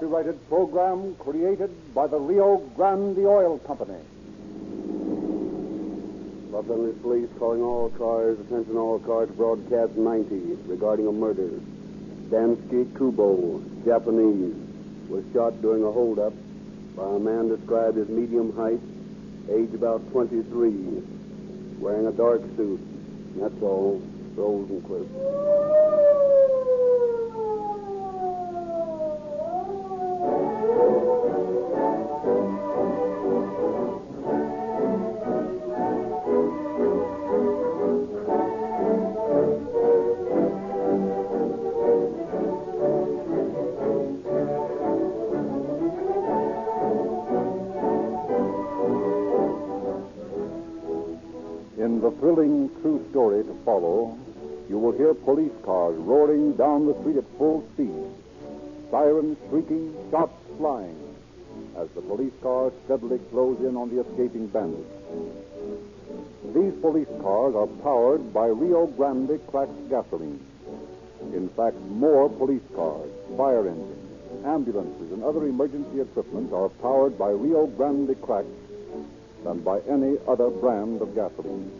copyrighted program created by the Rio Grande Oil Company. Los Angeles Police calling all cars, attention all cars, broadcast 90 regarding a murder. Dansky Kubo, Japanese, was shot during a holdup by a man described as medium height, age about 23, wearing a dark suit. That's all. Rosenquist. In the thrilling true story to follow, you will hear police cars roaring down the street at full speed, sirens shrieking, shots flying, as the police cars steadily close in on the escaping bandits. These police cars are powered by Rio Grande cracked gasoline. In fact, more police cars, fire engines, ambulances, and other emergency equipment are powered by Rio Grande cracked than by any other brand of gasoline.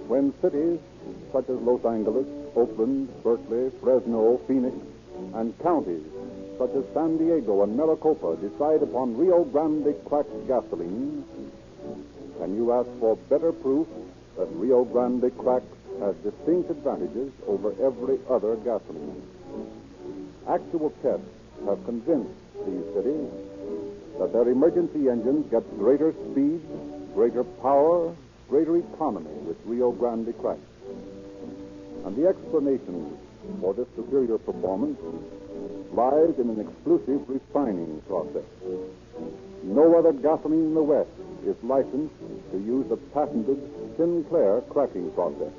When cities such as Los Angeles, Oakland, Berkeley, Fresno, Phoenix, and counties such as San Diego and Maricopa decide upon Rio Grande cracked gasoline, can you ask for better proof that Rio Grande cracked has distinct advantages over every other gasoline? Actual tests have convinced these cities that their emergency engines get greater speed, greater power, greater economy with Rio Grande cracked. And the explanation for this superior performance lies in an exclusive refining process. No other gasoline in the West is licensed to use the patented Sinclair cracking process.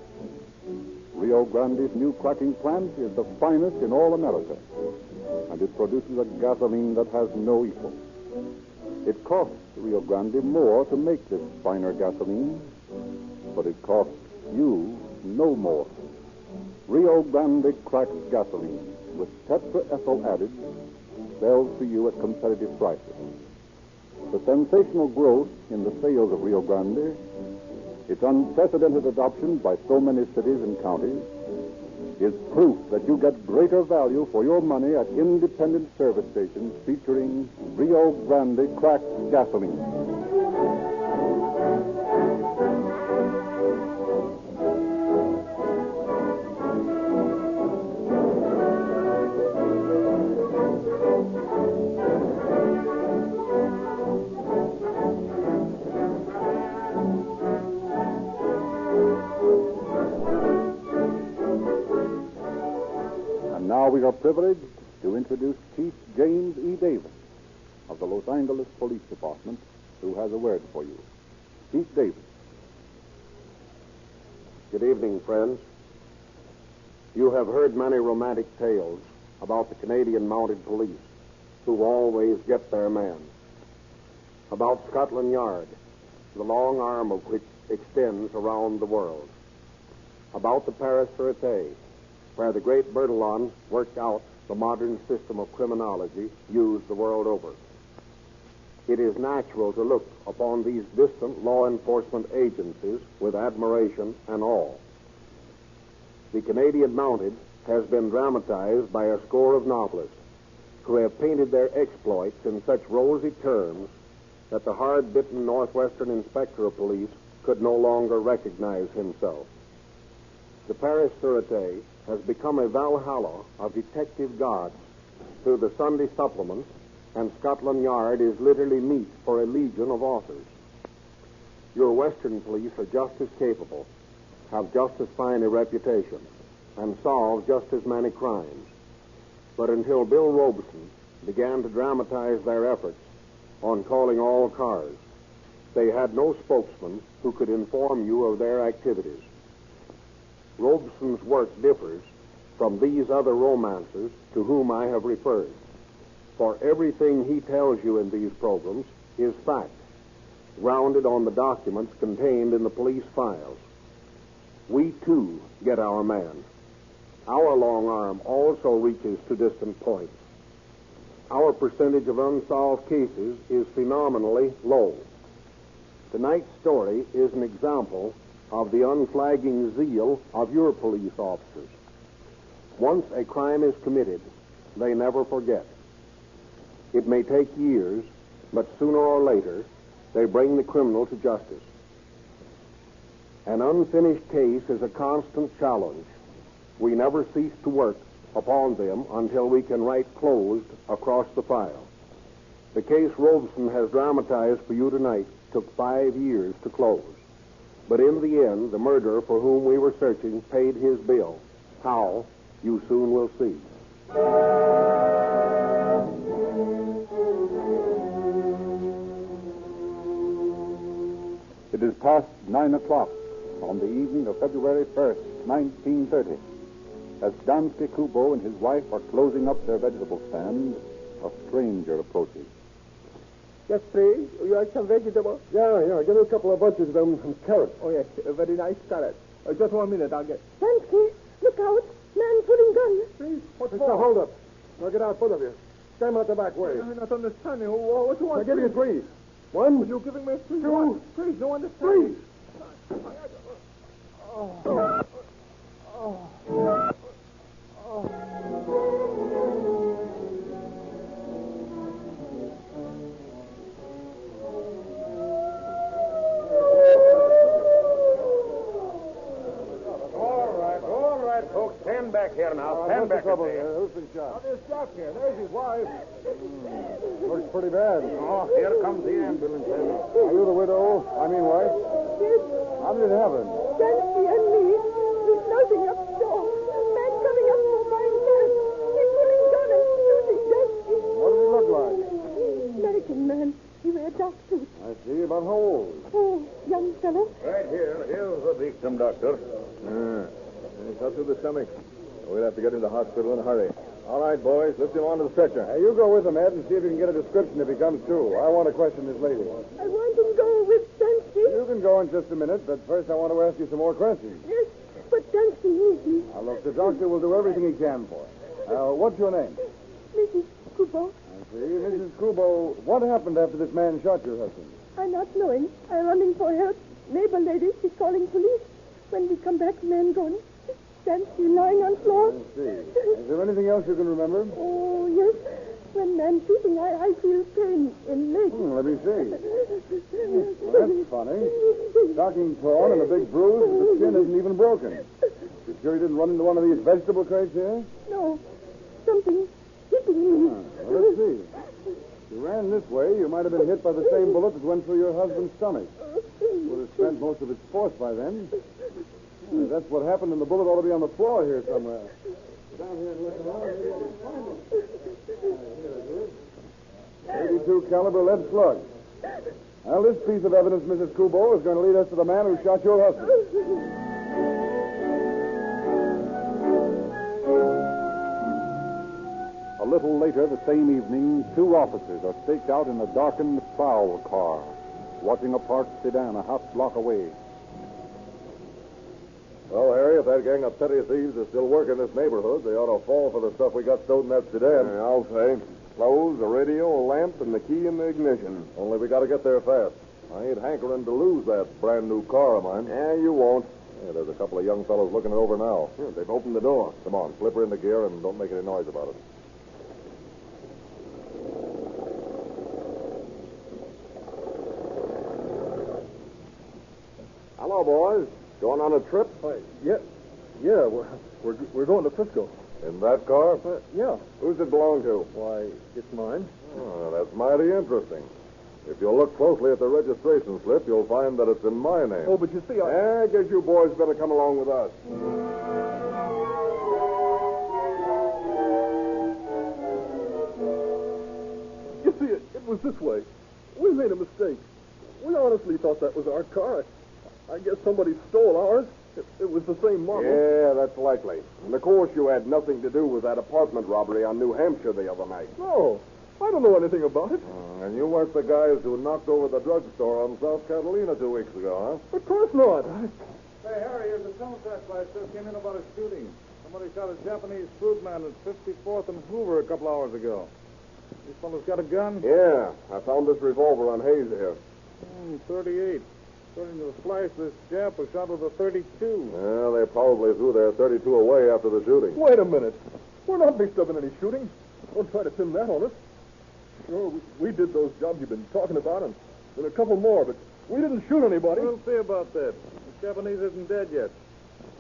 Rio Grande's new cracking plant is the finest in all America, and it produces a gasoline that has no equal. It costs Rio Grande more to make this finer gasoline, but it costs you no more. Rio Grande cracked gasoline with tetraethyl added sells to you at competitive prices. The sensational growth in the sales of Rio Grande, its unprecedented adoption by so many cities and counties, is proof that you get greater value for your money at independent service stations featuring Rio Grande cracked gasoline. Now we are privileged to introduce Chief James E. Davis of the Los Angeles Police Department, who has a word for you. Chief Davis. Good evening, friends. You have heard many romantic tales about the Canadian Mounted Police, who always get their man. About Scotland Yard, the long arm of which extends around the world. About the Paris Sûreté, where the great Bertillon worked out the modern system of criminology used the world over. It is natural to look upon these distant law enforcement agencies with admiration and awe. The Canadian Mounted has been dramatized by a score of novelists who have painted their exploits in such rosy terms that the hard-bitten Northwestern Inspector of Police could no longer recognize himself. The Paris Sûreté has become a Valhalla of detective gods through the Sunday supplements, and Scotland Yard is literally meat for a legion of authors. Your Western police are just as capable, have just as fine a reputation, and solve just as many crimes. But until Bill Robson began to dramatize their efforts on calling all cars, they had no spokesman who could inform you of their activities. Robson's work differs from these other romancers to whom I have referred, for everything he tells you in these programs is fact, grounded on the documents contained in the police files. We, too, get our man. Our long arm also reaches to distant points. our percentage of unsolved cases is phenomenally low. Tonight's story is an example of the unflagging zeal of your police officers. Once a crime is committed, they never forget. It may take years, but sooner or later, they bring the criminal to justice. An unfinished case is a constant challenge. We never cease to work upon them until we can write closed across the file. The case Robson has dramatized for you tonight took 5 years to close. But in the end, the murderer for whom we were searching paid his bill. How, you soon will see. It is past 9 o'clock on the evening of February 1st, 1930. As Dansky Kubo and his wife are closing up their vegetable stand, a stranger approaches. Yes, please. You like some vegetables? Yeah. Give me a couple of bunches of them and carrots. Oh, yes. A very nice salad. Just 1 minute, I'll get... Dansky, look out. Man pulling gun. Please, what It's for? a hold-up. Now get out front of you. Stand out the back way. I'm not understanding. What you want? I'll give you please? 3. 1. You're giving me 3. Two. Please, no understanding. 3. All right, folks. Stand back here now. Stand back Trouble here. here. Who's been shot? There's Doc here. There's his wife. Looks pretty bad. Oh, here comes the ambulance. Are you the widow? I mean wife? Yes, How did it happen? Dansky and me. We're closing up store. A man coming up for buying gas. He's pulling gun and shooting Dansky. What did he look like? American man. He wear dark suit. I see. About how old? Oh, young fellow. Right here. Here's the victim, Doctor. He cut through the stomach. We'll have to get him to the hospital in a hurry. All right, boys. Lift him onto the stretcher. Hey, you go with him, Ed, and see if you can get a description if he comes to. I want to question this lady. I want him to go with Dansky. You can go in just a minute, but first I want to ask you some more questions. Yes, but Dansky needs me. Now, look, the doctor will do everything he can for you. What's your name? Mrs. Kubo. I see. Mrs. Kubo, what happened after this man shot your husband? I'm not knowing. I'm running for help. Neighbor lady, she's calling police. When we come back, man gone. Dansky lying on floor. I see. Is there anything else you can remember? Oh, yes. When man shooting, I feel pain in leg. Let me see. Well, that's funny. Stocking torn and a big bruise, but the skin isn't even broken. You sure you didn't run into one of these vegetable crates here? No, something hitting me. Well, let's see. If you ran this way, you might have been hit by the same bullet that went through your husband's stomach. Would have spent most of its force by then. That's what happened, and the bullet ought to be on the floor here somewhere. Down here and look around. Maybe I can find it. Here it is. 82 caliber lead slug. Well, this piece of evidence, Mrs. Kubo, is going to lead us to the man who shot your husband. A little later the same evening, 2 officers are staked out in a darkened prowl car, watching a parked sedan a half block away. Well, Harry, if that gang of petty thieves is still working this neighborhood, they ought to fall for the stuff we got stowed in that sedan. I'll say. Clothes, a radio, a lamp, and the key in the ignition. Only we got to get there fast. I ain't hankering to lose that brand new car of mine. Yeah, you won't. Yeah, there's a couple of young fellows looking it over now. Yeah, they've opened the door. Come on, slip her in the gear and don't make any noise about it. Hello, boys. Going on a trip? Yeah, we're going to Frisco. In that car? Yeah. Who's it belong to? Why, it's mine. Oh, that's mighty interesting. If you'll look closely at the registration slip, you'll find that it's in my name. Oh, but you see, I guess you boys better come along with us. You see, it was this way. We made a mistake. We honestly thought that was our car. I guess somebody stole ours. It was the same model. Yeah, that's likely. And of course you had nothing to do with that apartment robbery on New Hampshire the other night. No, I don't know anything about it. And you weren't the guys who knocked over the drugstore on South Catalina 2 weeks ago, huh? Of course not. Hey, Harry, here's a telegraph flash just came in about a shooting. Somebody shot a Japanese food man at 54th and Hoover a couple hours ago. This fellow's got a gun? Yeah, I found this revolver on Hayes here. 38. According to the flash, this Jap was shot with a 32. Well, they probably threw their 32 away after the shooting. Wait a minute. We're not mixed up in any shooting. Don't try to pin that on us. Sure, we did those jobs you've been talking about, and a couple more, but we didn't shoot anybody. We'll see about that. The Japanese isn't dead yet.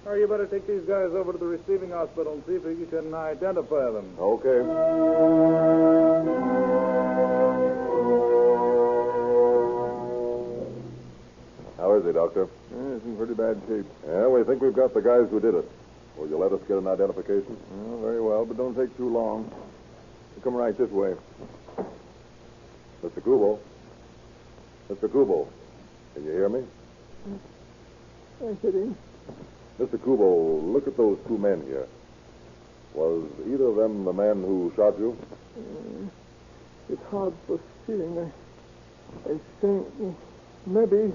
Or you better take these guys over to the receiving hospital and see if you can identify them. Okay. How is he, Doctor? He's in pretty bad shape. Yeah, we think we've got the guys who did it. Will you let us get an identification? Oh, very well, but don't take too long. You come right this way. Mr. Kubo. Mr. Kubo, can you hear me? I'm sitting. Mr. Kubo, look at those two men here. Was either of them the man who shot you? It's hard for seeing. I think maybe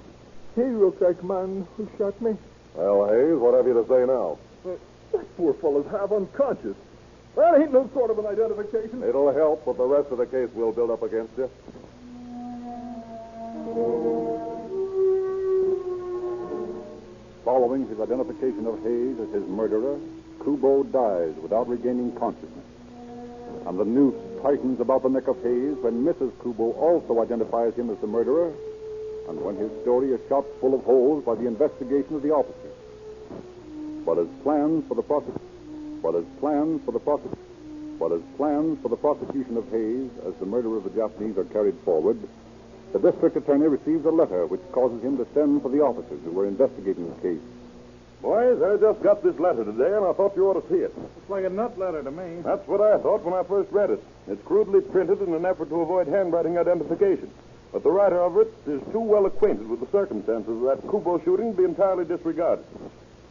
he looked like man who shot me. Well, Hayes, what have you to say now? That poor fellow's half unconscious. That ain't no sort of an identification. It'll help, but the rest of the case will build up against you. Following his identification of Hayes as his murderer, Kubo dies without regaining consciousness. And the noose tightens about the neck of Hayes when Mrs. Kubo also identifies him as the murderer, and when his story is shot full of holes by the investigation of the officers. But as plans for the prosecution of Hayes as the murderer of the Japanese are carried forward, the district attorney receives a letter which causes him to send for the officers who were investigating the case. Boys, I just got this letter today, and I thought you ought to see it. Looks like a nut letter to me. That's what I thought when I first read it. It's crudely printed in an effort to avoid handwriting identification. But the writer of it is too well acquainted with the circumstances of that Kubo shooting to be entirely disregarded.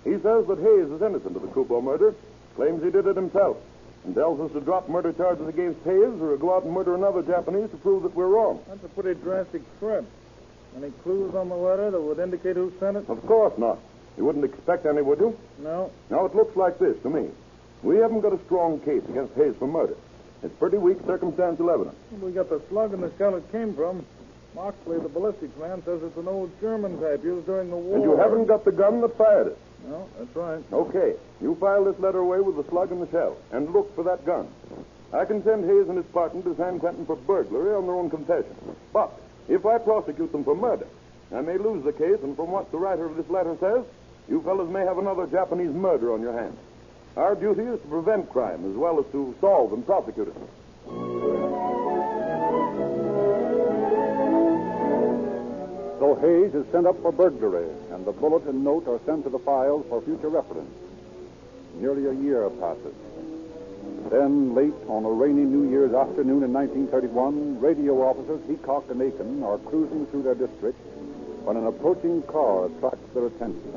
He says that Hayes is innocent of the Kubo murder, claims he did it himself, and tells us to drop murder charges against Hayes or go out and murder another Japanese to prove that we're wrong. That's a pretty drastic threat. Any clues on the letter that would indicate who sent it? Of course not. You wouldn't expect any, would you? No. Now, it looks like this to me. We haven't got a strong case against Hayes for murder. It's pretty weak circumstantial evidence. We got the slug and the shell it came from. Moxley, the ballistics man, says it's an old German type used during the war. And you haven't got the gun that fired it. No, that's right. Okay. You file this letter away with the slug and the shell, and look for that gun. I can send Hayes and his partner to San Quentin for burglary on their own confession. But if I prosecute them for murder, I may lose the case, and from what the writer of this letter says, you fellas may have another Japanese murder on your hands. Our duty is to prevent crime as well as to solve and prosecute it. So Hayes is sent up for burglary, and the bullet and note are sent to the files for future reference. Nearly a year passes. Then, late on a rainy New Year's afternoon in 1931, radio officers Heacock and Aiken are cruising through their district when an approaching car attracts their attention.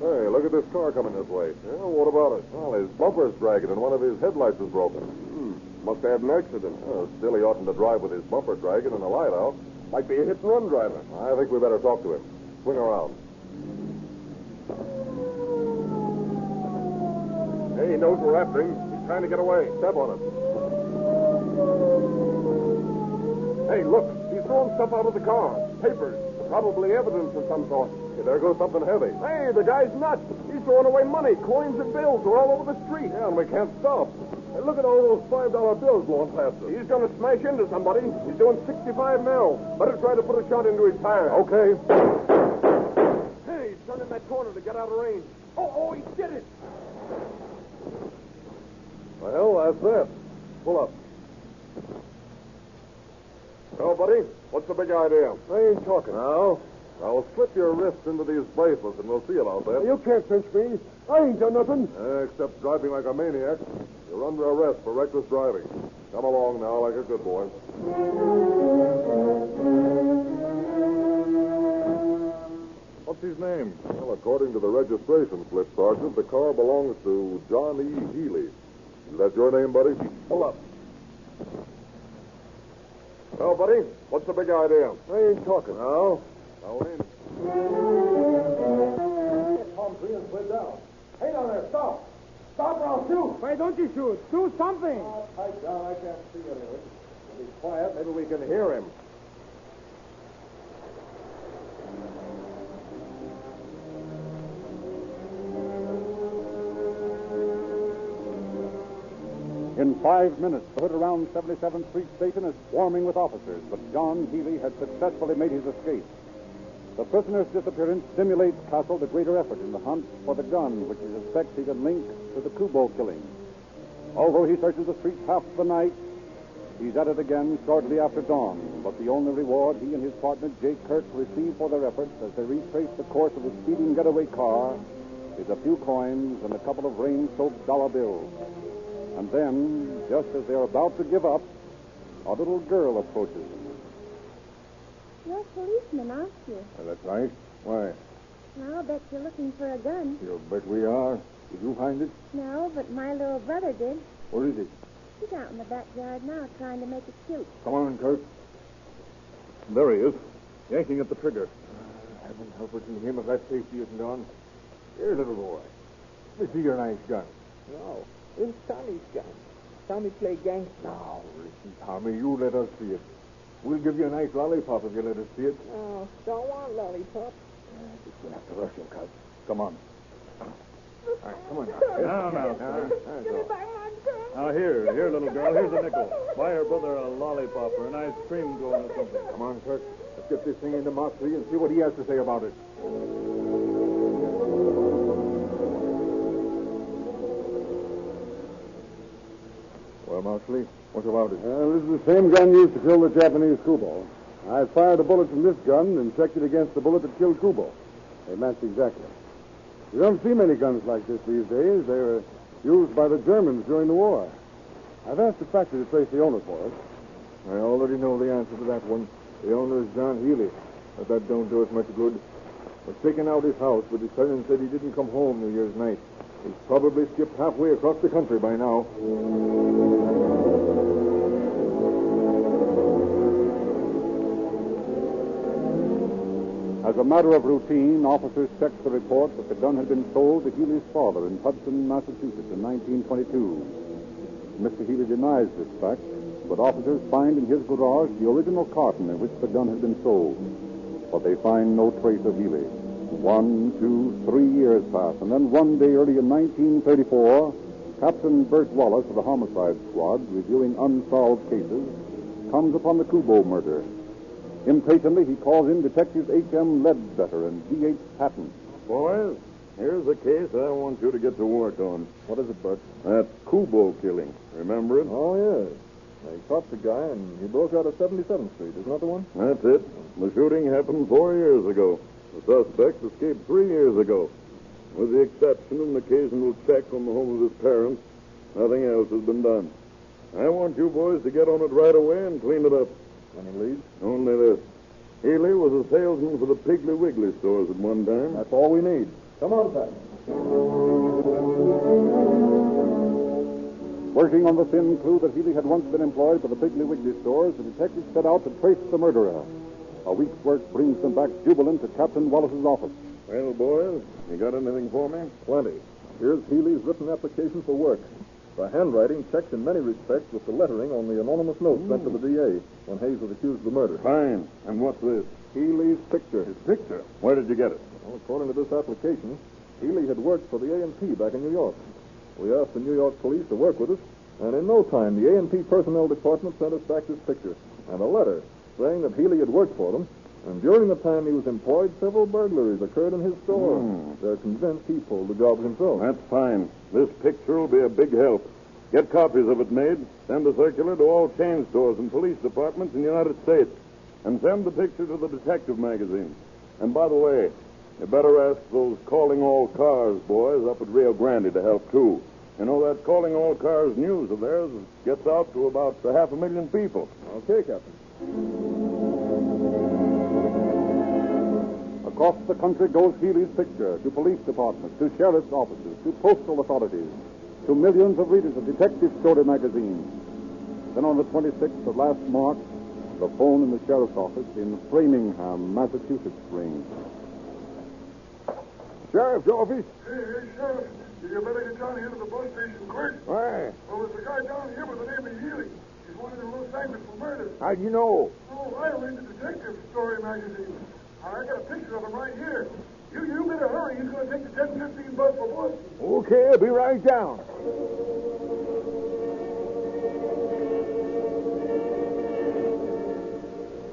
Hey, look at this car coming this way. Yeah, what about it? Well, his bumper's dragging and one of his headlights is broken. Must have had an accident. Still, he oughtn't to drive with his bumper dragging and the light out. Might be a hit-and-run driver. I think we better talk to him. Swing around. Hey, he knows we're after him. He's trying to get away. Step on him. Hey, look. He's throwing stuff out of the car. Papers. Probably evidence of some sort. Hey, there goes something heavy. Hey, the guy's nuts. He's throwing away money. Coins and bills are all over the street. Yeah, and we can't stop. Hey, look at all those $5 bills blowing past us. He's going to smash into somebody. He's doing 65 mil. Better try to put a shot into his tire. Okay. Hey, he's turning that corner to get out of range. Oh, he did it. Well, that's it. Pull up. Well, buddy, what's the big idea? I ain't talking. Now, I'll slip your wrists into these bracelets, and we'll see about that. You can't pinch me. I ain't done nothing. Except driving like a maniac. You're under arrest for reckless driving. Come along now like a good boy. What's his name? Well, according to the registration slip, Sergeant, the car belongs to John E. Healy. Is that your name, buddy? Pull up. Well, buddy, what's the big idea? I ain't talking. Now in. Palm tree and slid down. Hey, down there, stop. Stop or I'll shoot. Why don't you shoot? Do something. Pipe down. I can't see anything. Be quiet. Maybe we can hear him. In 5 minutes, the hood around 77th Street Station is swarming with officers, but John Healy had successfully made his escape. The prisoner's disappearance stimulates Castle to greater effort in the hunt for the gun, which he suspects he can link to the Kubo killing. Although he searches the streets half the night, he's at it again shortly after dawn. But the only reward he and his partner, Jake Kirk, receive for their efforts as they retrace the course of the speeding getaway car is a few coins and a couple of rain-soaked dollar bills. And then, just as they're about to give up, a little girl approaches them. You're a policeman, aren't you? That's right. Why? I'll bet you're looking for a gun. You bet we are. Did you find it? No, but my little brother did. Where is it? He's out in the backyard now trying to make it cute. Come on, Kirk. There he is, yanking at the trigger. Heaven help us and him if that safety isn't on. Here, little boy. Let me see your nice gun. No, it's Tommy's gun. Tommy play gangster. Now, listen, Tommy, you let us see it. We'll give you a nice lollipop if you let us see it. No, don't want lollipop. Just gonna have to rush him, cuz. Come on. All right, come on now. Give me back my gun. Now, here, little girl. Here's a nickel. Buy your brother a lollipop or an ice cream cone or something. Come on, Kirk. Let's get this thing into Moxley and see what he has to say about it. Well, Moxley, what about it? This is the same gun used to kill the Japanese Kubo. I fired a bullet from this gun and checked it against the bullet that killed Kubo. They matched exactly. You don't see many guns like this these days. They were used by the Germans during the war. I've asked the factory to trace the owner for us. I already know the answer to that one. The owner is John Healy. But that don't do us much good. We've taken out his house, but his tenant said he didn't come home New Year's night. He's probably skipped halfway across the country by now. As a matter of routine, officers checked the report that the gun had been sold to Healy's father in Hudson, Massachusetts in 1922. Mr. Healy denies this fact, but officers find in his garage the original carton in which the gun had been sold. But they find no trace of Healy. 1, 2, 3 years pass, and then one day early in 1934, Captain Bert Wallace of the Homicide Squad, reviewing unsolved cases, comes upon the Kubo murder. Impatiently, he calls in Detectives H.M. Ledbetter and D.H. Patton. Boys, here's a case I want you to get to work on. What is it, Bert? That Kubo killing. Remember it? Oh, yes. They caught the guy, and he broke out of 77th Street. Isn't that the one? That's it. The shooting happened 4 years ago. The suspect escaped 3 years ago. With the exception of an occasional check on the home of his parents, nothing else has been done. I want you boys to get on it right away and clean it up. Any leads? Only this. Healy was a salesman for the Piggly Wiggly stores at one time. That's all we need. Come on, Pat. Working on the thin clue that Healy had once been employed for the Piggly Wiggly stores, the detectives set out to trace the murderer. A week's work brings them back jubilant to Captain Wallace's office. Well, boys, you got anything for me? Plenty. Here's Healy's written application for work. The handwriting checks in many respects with the lettering on the anonymous note sent to the DA when Hayes was accused of the murder. Fine. And what's this? Healy's picture. His picture. Where did you get it? Well, according to this application, Healy had worked for the A&P back in New York. We asked the New York police to work with us, and in no time, the A&P personnel department sent us back this picture and a letter saying that Healy had worked for them, and during the time he was employed, several burglaries occurred in his store. They're convinced he pulled the job himself. That's fine. This picture will be a big help. Get copies of it made. Send a circular to all chain stores and police departments in the United States. And send the picture to the detective magazine. And by the way, you better ask those Calling All Cars boys up at Rio Grande to help, too. You know, that Calling All Cars news of theirs gets out to about 500,000 people. Okay, Captain. Across the country goes Healy's picture to police departments, to sheriff's offices, to postal authorities, to millions of readers of detective story magazines. Then on the 26th of last March, the phone in the sheriff's office in Framingham, Massachusetts rings. Sheriff's office? Sheriff. You better get down here to the bus station quick. Why? Well, there's a guy down here by the name of Healy. He's wanted in Los Angeles for murder. How'd you know? Oh, I read the detective story magazine. I got a picture of him right here. You better hurry. He's going to take the 10:15 bus for Boston. Okay, I'll be right down.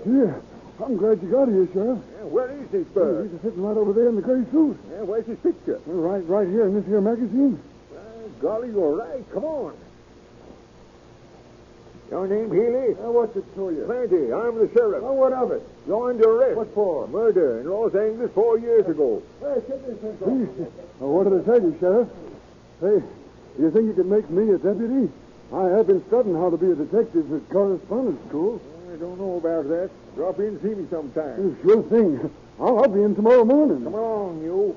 Yeah, I'm glad you got here, Sheriff. Yeah, where is this bird? He's sitting right over there in the gray suit. Yeah, where's his picture? Right here in this here magazine. Golly, you're right. Come on. Your name, Healy? What's it to you? Plenty. I'm the sheriff. Oh, what of it? You're under arrest. What for? Murder in Los Angeles 4 years ago. What did I tell you, Sheriff? Hey, do you think you can make me a deputy? I have been studying how to be a detective at correspondence school. I don't know about that. Drop in and see me sometime. Sure thing. I'll be in tomorrow morning. Come along, you.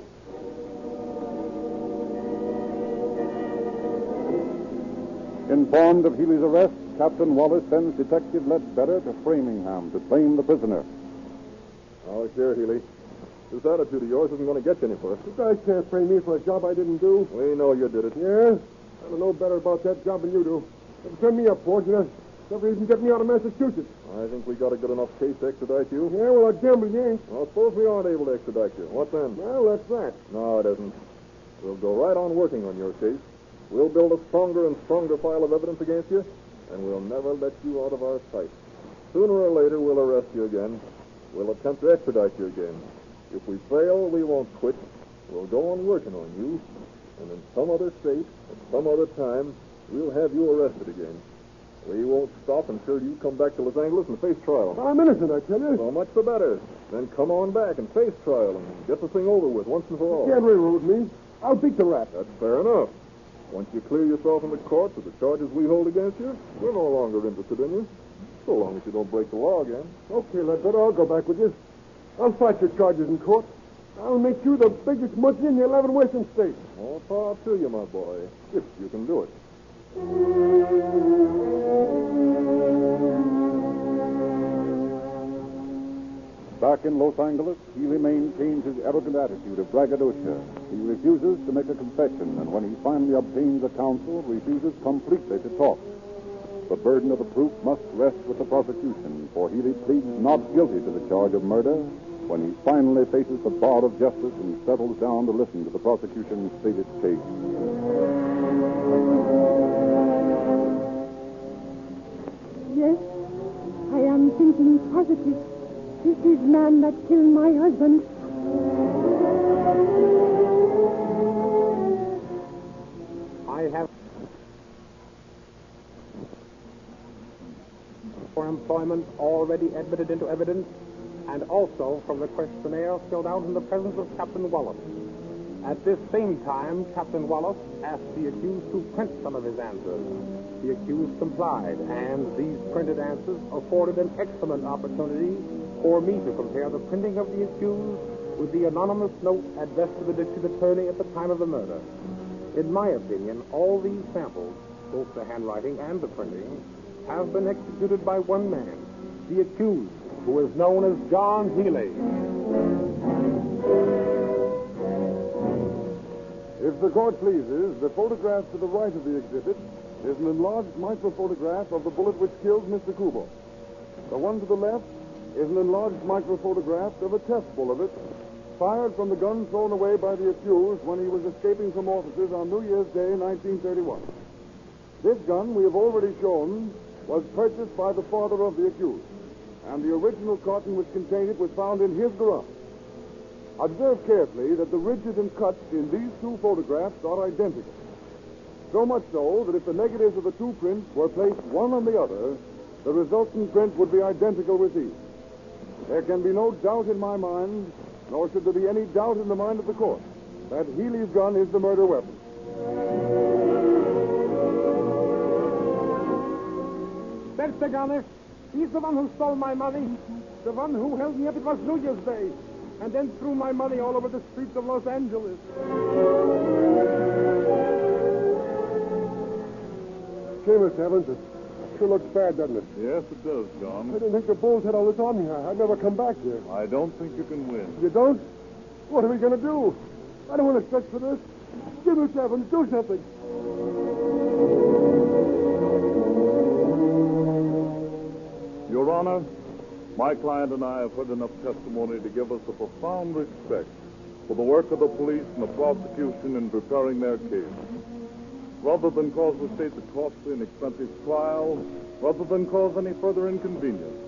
Informed of Healy's arrest, Captain Wallace sends Detective Ledbetter to Framingham to claim the prisoner. Oh, sure, Healy. This attitude of yours isn't going to get you any further. You guys can't frame me for a job I didn't do. We know you did it. Yeah? I don't know better about that job than you do. Turn me up, Forge. Never even get me out of Massachusetts. I think we got a good enough case to extradite you. Yeah, well, I gamble you ain't. Well, suppose we aren't able to extradite you. What then? Well, that's that. No, it isn't. We'll go right on working on your case. We'll build a stronger and stronger file of evidence against you, and we'll never let you out of our sight. Sooner or later, we'll arrest you again. We'll attempt to extradite you again. If we fail, we won't quit. We'll go on working on you, and in some other state, at some other time, we'll have you arrested again. We won't stop until you come back to Los Angeles and face trial. I'm innocent, I tell you. So much the better. Then come on back and face trial and get the thing over with once and for all. You can't railroad me. I'll beat the rap. That's fair enough. Once you clear yourself in the courts of the charges we hold against you, we're no longer interested in you. So long as you don't break the law again. Okay, Ledbetter, I'll go back with you. I'll fight your charges in court. I'll make you the biggest monkey in the 11 Western states. All power to you, my boy, if you can do it. Back in Los Angeles, Healy maintains his arrogant attitude of braggadocio. He refuses to make a confession, and when he finally obtains a counsel, refuses completely to talk. The burden of the proof must rest with the prosecution, for Healy pleads not guilty to the charge of murder when he finally faces the bar of justice and settles down to listen to the prosecution state its case. Yes, I am thinking positive. This is man that killed my husband. I have for employment already admitted into evidence, and also from the questionnaire filled out in the presence of Captain Wallace. At this same time, Captain Wallace asked the accused to print some of his answers. The accused complied, and these printed answers afforded an excellent opportunity for me to compare the printing of the accused with the anonymous note addressed to the district attorney at the time of the murder. In my opinion, all these samples, both the handwriting and the printing, have been executed by one man, the accused, who is known as John Healy. If the court pleases, the photograph to the right of the exhibit is an enlarged microphotograph of the bullet which killed Mr. Kubo. The one to the left is an enlarged microphotograph of a test bullet fired from the gun thrown away by the accused when he was escaping from officers on New Year's Day, 1931. This gun, we have already shown, was purchased by the father of the accused, and the original carton which contained it was found in his garage. Observe carefully that the ridges and cuts in these two photographs are identical. So much so that if the negatives of the two prints were placed one on the other, the resultant print would be identical with these. There can be no doubt in my mind, nor should there be any doubt in the mind of the court, that Healy's gun is the murder weapon. That's the gunner. He's the one who stole my money. The one who held me up. It was New Year's Day. And then threw my money all over the streets of Los Angeles. Seamus, Evans, it sure looks bad, doesn't it? Yes, it does, John. I didn't think the Bulls had all this on me. I'd never come back here. I don't think you can win. You don't? What are we going to do? I don't want to stretch for this. Jimmy Evans, do something. Your Honor, my client and I have heard enough testimony to give us a profound respect for the work of the police and the prosecution in preparing their case. Rather than cause the state a costly and expensive trial, rather than cause any further inconvenience,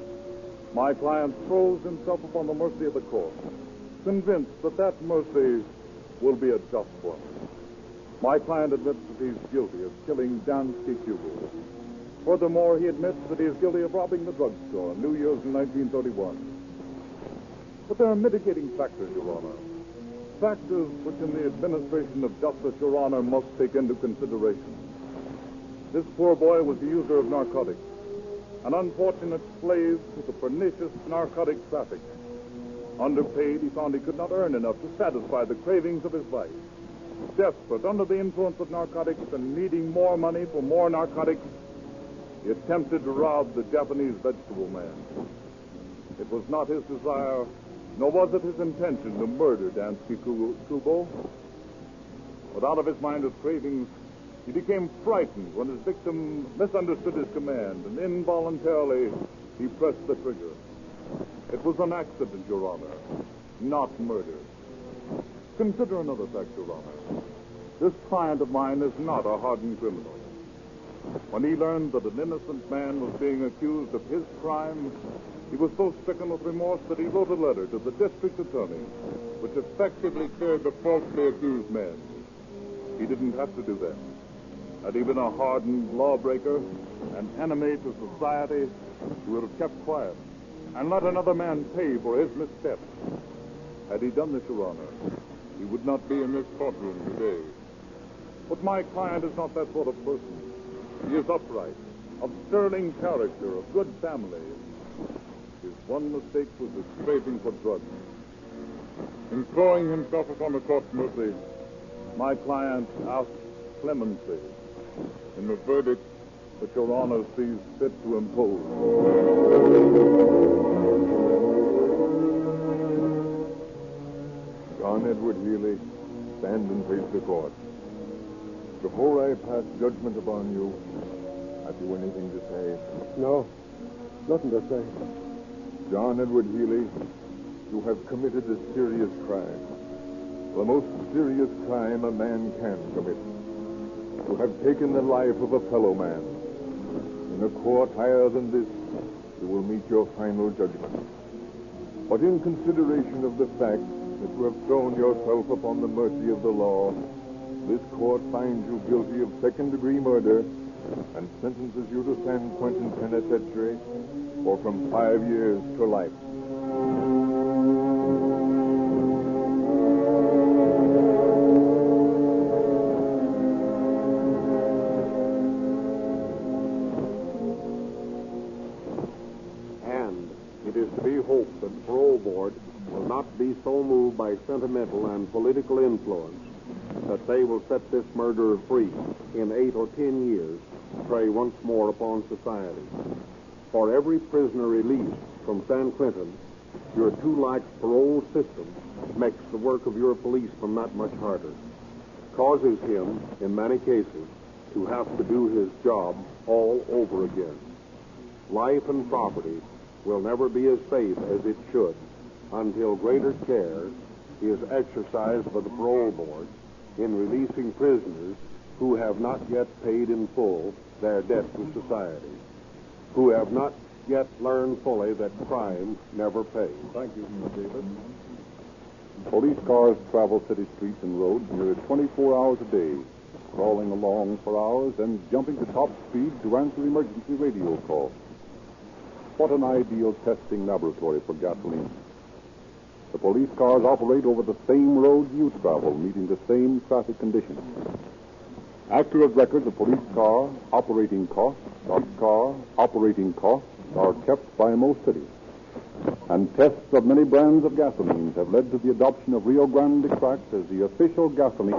my client throws himself upon the mercy of the court, convinced that that mercy will be a just one. My client admits that he's guilty of killing Dansky Kubel. Furthermore, he admits that he is guilty of robbing the drugstore on New Year's in 1931. But there are mitigating factors, Your Honor. Factors which in the administration of justice, Your Honor, must take into consideration. This poor boy was a user of narcotics, an unfortunate slave to the pernicious narcotic traffic. Underpaid, he found he could not earn enough to satisfy the cravings of his vice. Desperate, under the influence of narcotics and needing more money for more narcotics, he attempted to rob the Japanese vegetable man. It was not his desire, nor was it his intention to murder Dansky Kubo. But out of his mindless cravings, he became frightened when his victim misunderstood his command, and involuntarily he pressed the trigger. It was an accident, Your Honor, not murder. Consider another fact, Your Honor. This client of mine is not a hardened criminal. When he learned that an innocent man was being accused of his crime, he was so stricken with remorse that he wrote a letter to the district attorney, which effectively cleared the falsely accused man. He didn't have to do that. Had he been a hardened lawbreaker, an enemy to society, he would have kept quiet and let another man pay for his missteps. Had he done this, Your Honor, he would not be in this courtroom today. But my client is not that sort of person. He is upright, of sterling character, of good family. His one mistake was his craving for drugs. In throwing himself upon the court's mercy, my client asked clemency in the verdict that Your Honor sees fit to impose. John Edward Healy, stand and face the court. Before I pass judgment upon you, have you anything to say? No, nothing to say. John Edward Healy, you have committed a serious crime. The most serious crime a man can commit. You have taken the life of a fellow man. In a court higher than this, you will meet your final judgment. But in consideration of the fact that you have thrown yourself upon the mercy of the law, this court finds you guilty of second-degree murder and sentences you to San Quentin Penitentiary for from 5 years to life. And it is to be hoped that the parole board will not be so moved by sentimental and political influence that they will set this murderer free in 8 or 10 years to prey once more upon society. For every prisoner released from San Quentin, your 2 lakhs parole system makes the work of your policeman that much harder, causes him, in many cases, to have to do his job all over again. Life and property will never be as safe as it should until greater care is exercised by the parole board in releasing prisoners who have not yet paid in full their debt to society, who have not yet learned fully that crime never pays. Thank you, Mr. Davis. Police cars travel city streets and roads nearly 24 hours a day, crawling along for hours and jumping to top speed to answer emergency radio calls. What an ideal testing laboratory for gasoline. The police cars operate over the same roads you travel, meeting the same traffic conditions. Accurate records of police car operating costs are kept by most cities. And tests of many brands of gasolines have led to the adoption of Rio Grande cracked as the official gasoline.